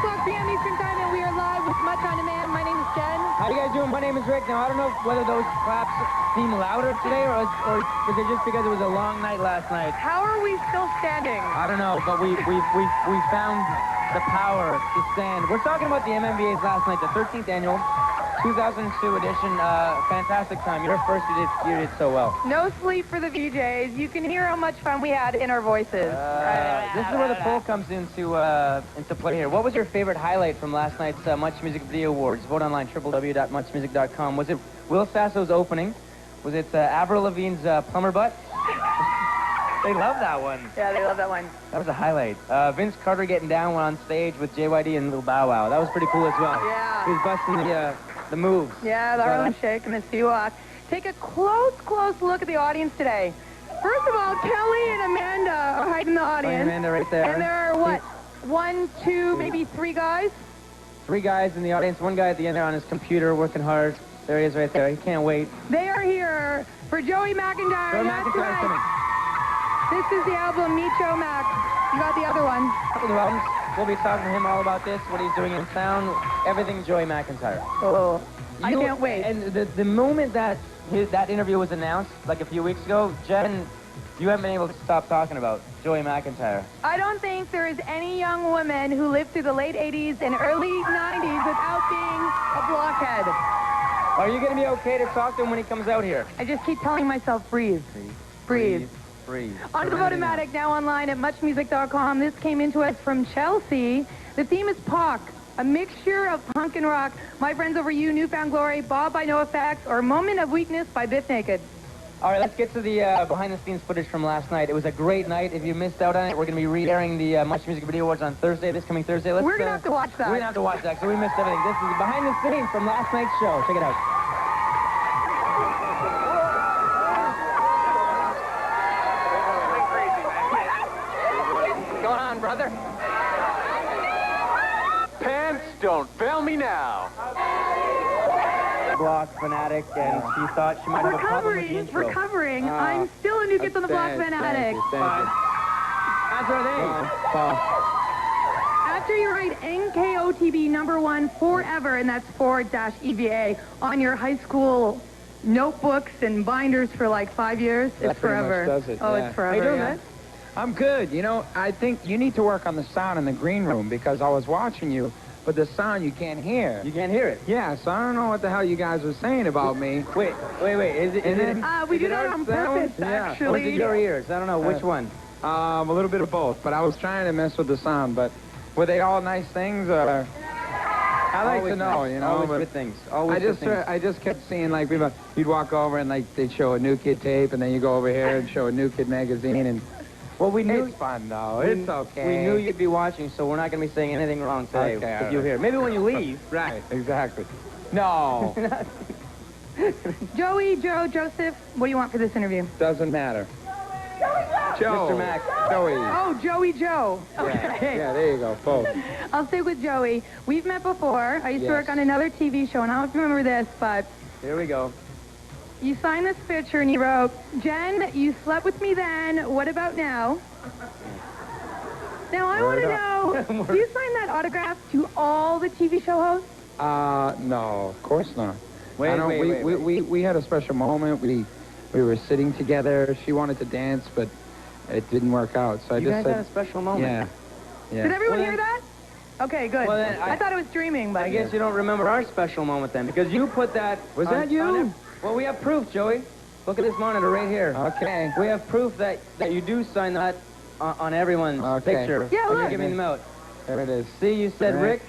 o'clock p.m. Eastern Time, and we are live with Much On Demand. My name is Jen. How you guys doing? My name is Rick. Now, I don't know whether those claps seem louder today or is it just because it was a long night last night? How are we still standing? I don't know, but we found the power to stand. We're talking about the MMVA's last night, the 13th annual 2002 edition. Fantastic time. Your first, you did so well. No sleep for the VJs. You can hear how much fun we had in our voices. This is where the poll comes into play here. What was your favorite highlight from last night's Much Music Video Awards? Vote online, www.muchmusic.com. Was it Will Sasso's opening? Was it Avril Lavigne's Plumber Butt? They love that one. Yeah, they love that one. That was a highlight. Vince Carter getting down on stage with JYD and Lil Bow Wow. That was pretty cool as well. Yeah. He was busting the moves. Yeah, the Harlem Shake and the Sea-Walk. Take a close look at the audience today. First of all, Kelly and Amanda are hiding in the audience. Amanda right there. And there are, what, 1, 2, maybe 3 guys? 3 guys in the audience. 1 guy at the end there on his computer working hard. There he is right there. He can't wait. They are here for Joey McIntyre. Joey That's McIntyre's right. coming. This is the album Meet Joe Mac. You got the other one. Couple of albums. We'll be talking to him all about this, what he's doing in town, everything Joey McIntyre. Oh, I can't wait. And the moment that that interview was announced, like a few weeks ago, Jen, you haven't been able to stop talking about Joey McIntyre. I don't think there is any young woman who lived through the late 80s and early 90s without being a blockhead. Are you going to be okay to talk to him when he comes out here? I just keep telling myself, breathe. Breathe. Breathe. On to the Votomatic, now online at muchmusic.com. This came into us from Chelsea. The theme is POC, a mixture of punk and rock. My Friends Over You, Newfound Glory, Bob by No Effects, or Moment of Weakness by Biff Naked. All right, let's get to the behind-the-scenes footage from last night. It was a great night. If you missed out on it, we're going to be re-airing the Much Music Video Awards on Thursday, this coming Thursday. We're going to have to watch that. We're going to have to watch that, so we missed everything. This is behind the scenes from last night's show. Check it out. What's going on, brother? Pants, don't fail me now. Block fanatic, and she thought she might have a problem with the intro. Recovering. I'm still a New Kids on the Block fanatic. That's our name. After you write NKOTB #1 forever, and that's /EVA, on your high school notebooks and binders for like 5 years, it's forever. Does it, Oh, yeah. it's forever. How you doing, yeah. man? I'm good. You know, I think you need to work on the sound in the green room because I was watching you, but the sound you can't hear. You can't hear it. Yeah, so I don't know what the hell you guys were saying about me. Wait. Is it? We Is do it that our on sound? purpose, Yeah. Or is actually. it your ears? I don't know. Which one? A little bit of both, but I was trying to mess with the sound, but were they all nice things or? I like Always to know, nice. you know. Always but good things. Always good things. I just kept seeing like people. You'd walk over and like they'd show a New Kid tape, and then you go over here and show a New Kid magazine, and Well, we knew it's fun though. It's okay. We knew you'd be watching, so we're not going to be saying anything wrong today Okay, if all you right. hear. Maybe when you leave. Right, exactly. No, Joey, Joe, Joseph, what do you want for this interview? doesn't matter. Joe. Mr. Mac. Joey. Oh, Joey Joe. Okay. Yeah, there you go, both. I'll stick with Joey. We've met before. I used to Yes. work on another TV show, and I don't know if you remember this, but Here we go. you signed this picture and you wrote, Jen, you slept with me then. What about now? Now, I want to know, do you sign that autograph to all the TV show hosts? No, of course not. Wait, I know wait. we had a special moment. We were sitting together. She wanted to dance, but it didn't work out. So I You just guys said, had a special moment. yeah. Did everyone Well, hear that? Okay, good. Well, then I thought it was dreaming, but I guess you don't remember our special moment then, because you put that... Was that you? Well, we have proof, Joey. Look at this monitor right here. Okay. We have proof that you do sign that on everyone's Okay. picture. Yeah, when you're look. giving them out. There it is. See, you said, Right.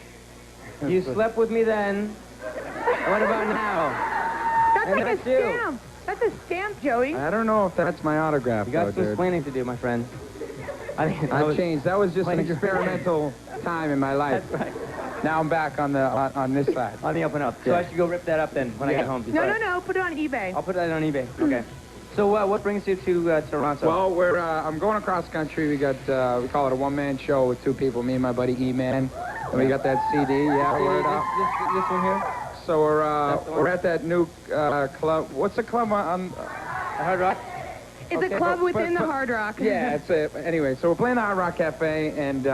Rick, you slept with me then. What about now? that's And like a that's you. stamp. That's a stamp, Joey. I don't know if that's my autograph, You got though, some dude. explaining to do, my friend. I mean, I changed. That was just an Explain your- experimental time in my life. That's right. Now I'm back on the on this side. On the up and up. So Yeah. I should go rip that up then when I get home. No. Put it on eBay. I'll put that on eBay. Okay. So what brings you to Toronto? Well, I'm going across country. We got we call it a one-man show with 2 people, me and my buddy E-Man, and we got that CD. Yeah, word up. This one here? So That's the one? we're at that new club. What's the club on? The Hard Rock? It's Okay, a club but- within but- the Hard Rock. Yeah, it's anyway. So we're playing the Hard Rock Cafe, and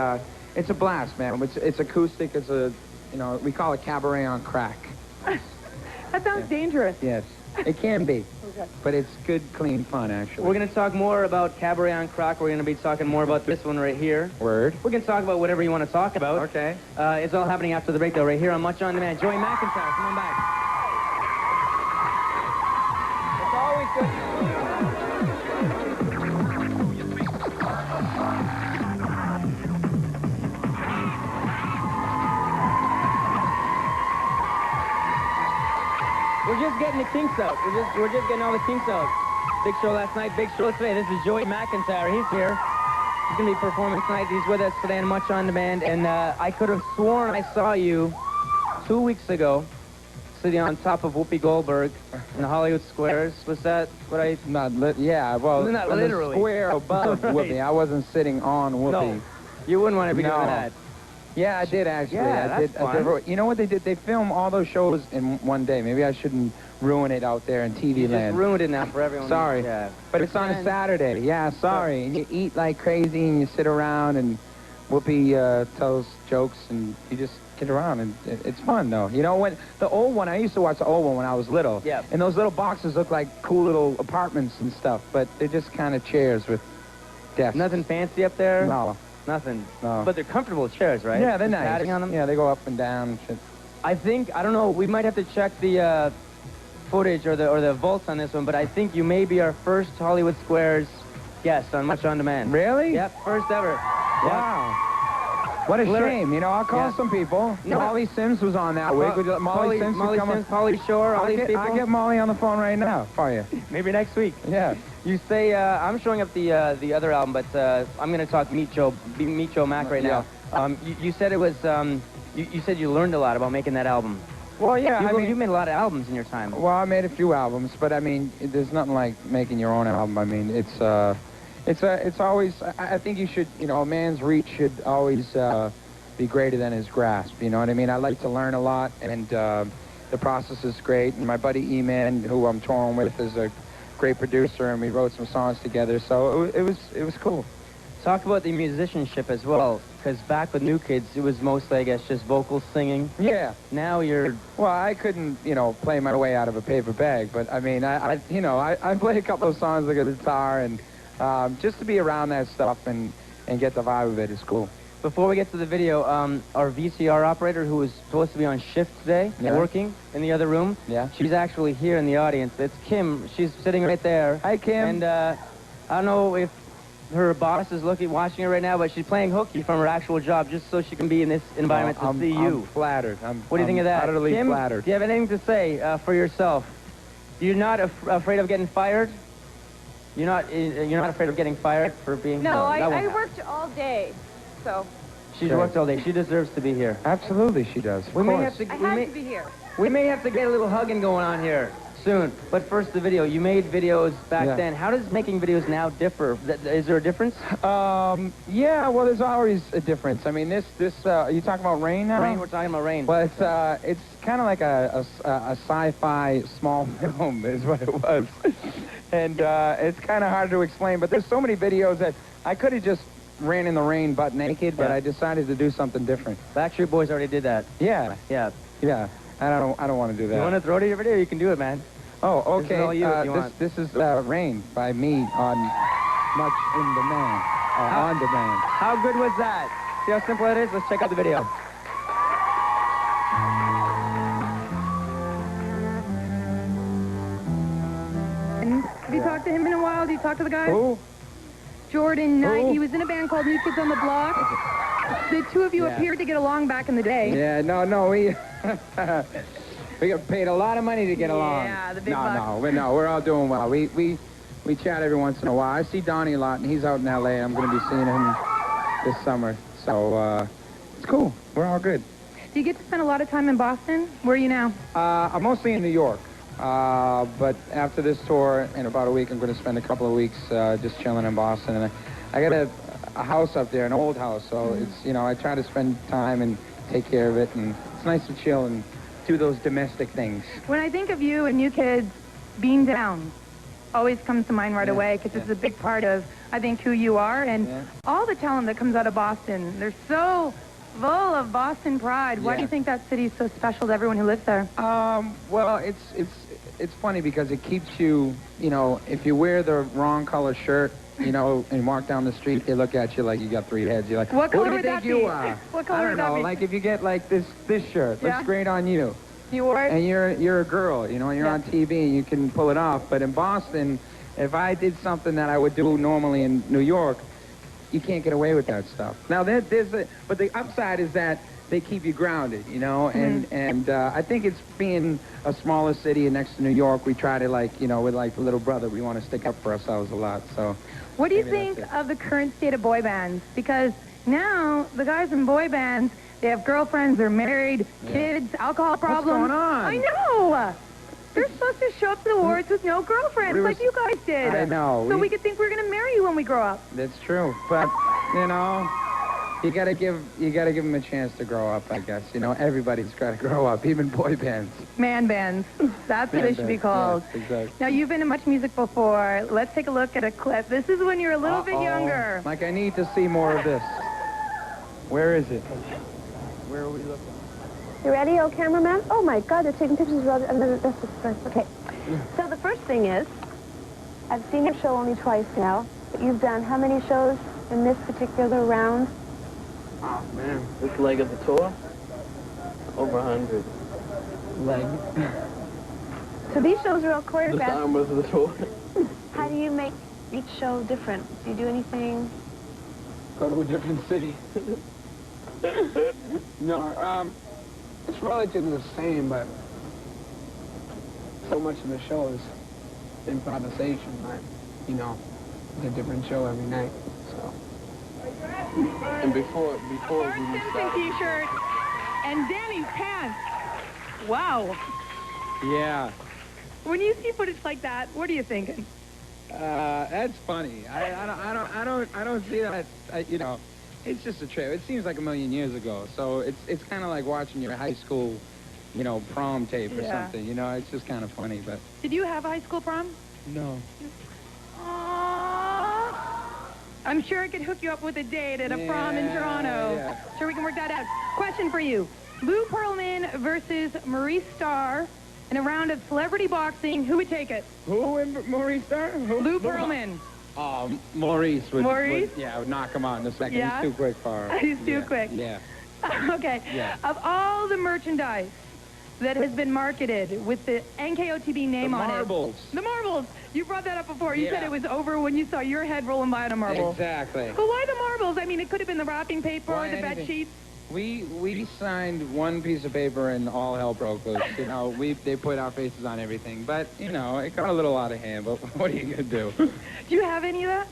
It's a blast, man. It's acoustic. It's a, you know, we call it cabaret on crack. That sounds dangerous. Yes, it can be. Okay. But it's good, clean fun, actually. We're going to talk more about Cabaret on Crack. We're going to be talking more about this one right here. Word. We can talk about whatever you want to talk about. Okay. It's all happening after the break, though, right here on Much On Demand. Joey McIntyre, come on back. It's always good. We're just getting the kinks out. We're just getting all the kinks out. Big show last night, big show today. This is Joey McIntyre. He's here. He's going to be performing tonight. He's with us today on Much On Demand. And I could have sworn I saw you 2 weeks ago sitting on top of Whoopi Goldberg in the Hollywood Squares. Was that what I... Yeah, well, Not on literally. the square above Right. Whoopi. I wasn't sitting on Whoopi. No, you wouldn't want to be No. doing that. Yeah, I did, actually. Yeah, I did. that's fun. You know what they did? They film all those shows in one day. Maybe I shouldn't ruin it out there in TV You land. just ruined it now for everyone. Sorry. Yeah. But it's on a Saturday. Yeah, sorry. And you eat like crazy and you sit around and Whoopi tells jokes and you just get around and it's fun though. You know, when the old one, I used to watch the old one when I was little. Yeah. And those little boxes look like cool little apartments and stuff, but they're just kind of chairs with desks. Nothing fancy up there? No. Nothing. No. But they're comfortable chairs, right? Yeah, they're With nice. padding on them? Yeah, they go up and down and shit. I think, I don't know, we might have to check the footage or the vaults on this one, but I think you may be our first Hollywood Squares guest on Much On Demand. Really? Yep, first ever. Wow. What a shame. You know, I'll call Yeah. some people. No. Molly Sims was on that week. Would you- Molly Sims would come on. Pauly Shore, all these people. I'll get Molly on the phone right now for you. Maybe next week. Yeah. You say, I'm showing up the other album, but I'm going to talk Meet Joe Mac right now. You said it was, you said you learned a lot about making that album. Well, yeah, You made a lot of albums in your time. Well, I made a few albums, but I mean, there's nothing like making your own album. I mean, it's always, I think you should, you know, a man's reach should always be greater than his grasp, you know what I mean? I like to learn a lot, and the process is great, and my buddy E-Man, who I'm touring with, is a great producer, and we wrote some songs together, so it was cool. Talk about the musicianship as well, because back with New Kids, it was mostly, I guess, just vocals, singing. Yeah. Now you're... Well, I couldn't, you know, play my way out of a paper bag, but I mean, I play a couple of songs like a guitar, and just to be around that stuff and get the vibe of it is cool. Before we get to the video, our VCR operator, who was supposed to be on shift today, working in the other room, she's actually here in the audience. It's Kim. She's sitting right there. Hi, Kim. And I don't know if her boss is watching her right now, but she's playing hooky from her actual job just so she can be in this environment to see you. I'm flattered. What do you think of that? Utterly Kim, flattered. do you have anything to say for yourself? You're not afraid of getting fired? You're not afraid of getting fired for being... No, I worked all day, so... She's worked all day. She deserves to be here. Absolutely, she does. We may have to... I had to be here. We may have to get a little hugging going on here soon. But first, the video. You made videos back then. How does making videos now differ? Is there a difference? Yeah, well, there's always a difference. I mean, this are you talking about Rain now? Rain, we're talking about Rain. Well, it's kind of like a sci-fi small film is what it was. And it's kind of hard to explain, but there's so many videos that I could have just ran in the rain butt naked, but I decided to do something different. Backstreet Boys already did that. Yeah. Yeah. Yeah. I don't want to do that. You want to throw to your video? You can do it, man. Oh, okay. This is all you if you want. This is Rain by me on Much in Demand. On Demand. How good was that? See how simple it is? Let's check out the video. Have you talked to him in a while? Did you talk to the guy? Who? Jordan Knight. Who? He was in a band called New Kids on the Block. The two of you appeared to get along back in the day. Yeah, no, we got paid a lot of money to get along. Yeah, the big bucks. No, we're all doing well. We chat every once in a while. I see Donnie a lot, and he's out in L.A. I'm going to be seeing him this summer. So it's cool. We're all good. Do you get to spend a lot of time in Boston? Where are you now? I'm mostly in New York. But after this tour, in about a week, I'm going to spend a couple of weeks just chilling in Boston. And I got a house up there, an old house, so it's, you know, I try to spend time and take care of it, and it's nice to chill and do those domestic things. When I think of you and New Kids being down, always comes to mind right away because it's a big part of, I think, who you are and all the talent that comes out of Boston. They're so full of Boston pride. Why do you think that city is so special to everyone who lives there? Well, it's funny because it keeps you, you know, if you wear the wrong color shirt, you know, and walk down the street, they look at you like you got 3 heads. You're like, what color who do you would think that you be? are? What color I don't would that know. be? Like if you get like this shirt, looks great on you. You wore it? And you're a girl, you know, and you're on TV and you can pull it off. But in Boston, if I did something that I would do normally in New York, you can't get away with that stuff. Now but the upside is that they keep you grounded, you know, and I think it's being a smaller city and next to New York, we try to, like, you know, with like the little brother, we want to stick up for ourselves a lot. So what do you think of the current state of boy bands? Because now the guys in boy bands, they have girlfriends, they're married, kids, alcohol problems. What's going on? I know. They're supposed to show up to the awards with no girlfriends like you guys did. I know. So we could think we're going to marry you when we grow up. That's true. But, you know, you gotta give them a chance to grow up, I guess. You know, everybody's got to grow up, even boy bands. Man bands. That's what they should be called. Yes, exactly. Now, you've been in Much Music before. Let's take a look at a clip. This is when you're a little bit younger. Like, I need to see more of this. Where is it? Where are we looking? You ready, old cameraman? Oh my God, they're taking pictures of this. Okay. So the first thing is, I've seen your show only twice now. You've done how many shows in this particular round? Oh man, this leg of the tour? Over 100. Leg. So these shows are all The choreographed. arm of the tour. How do you make each show different? Do you do anything? Go to a different city. No, it's relatively the same, but so much of the show is improvisation. Like, you know, it's a different show every night. So. And before we Citizen t-shirt and Danny's pants. Wow. Yeah. When you see footage like that, what are you thinking? That's funny. I don't see that. You know, it's just a trip. It seems like a million years ago. So it's kind of like watching your high school, you know, prom tape or something. You know, it's just kind of funny. But did you have a high school prom? no. I'm sure I could hook you up with a date at a prom in Toronto. Yeah. Sure we can work that out. Question for you. Lou Pearlman versus Maurice Starr in a round of celebrity boxing. Who would take it? Who and Maurice Starr? Lou Pearlman. Maurice would. Maurice? Would knock him out in a second. Yeah? He's too quick for her. He's too quick. Yeah. Okay. Yeah. Of all the merchandise that has been marketed with the NKOTB name on marbles. it. The marbles. You brought that up before. You Yeah. said it was over when you saw your head rolling by on a marble. Exactly. But why the marbles? I mean, it could have been the wrapping paper, Why the bed anything? sheets. We signed one piece of paper and all hell broke loose. You know, they put our faces on everything, but you know, it got a little out of hand. But what are you gonna do? Do you have any of that?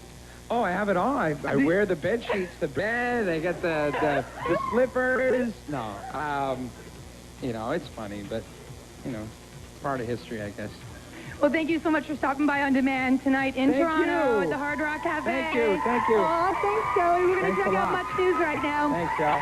Oh, I have it all. I wear the bed sheets, the bed. I got the slippers. No, you know, it's funny, but you know, part of history, I guess. Well, thank you so much for stopping by On Demand tonight in Thank Toronto you. at the Hard Rock Cafe. Thank you. Oh, thanks, Joey. We're going to Thanks check a out lot. Much News right now. Thanks, y'all.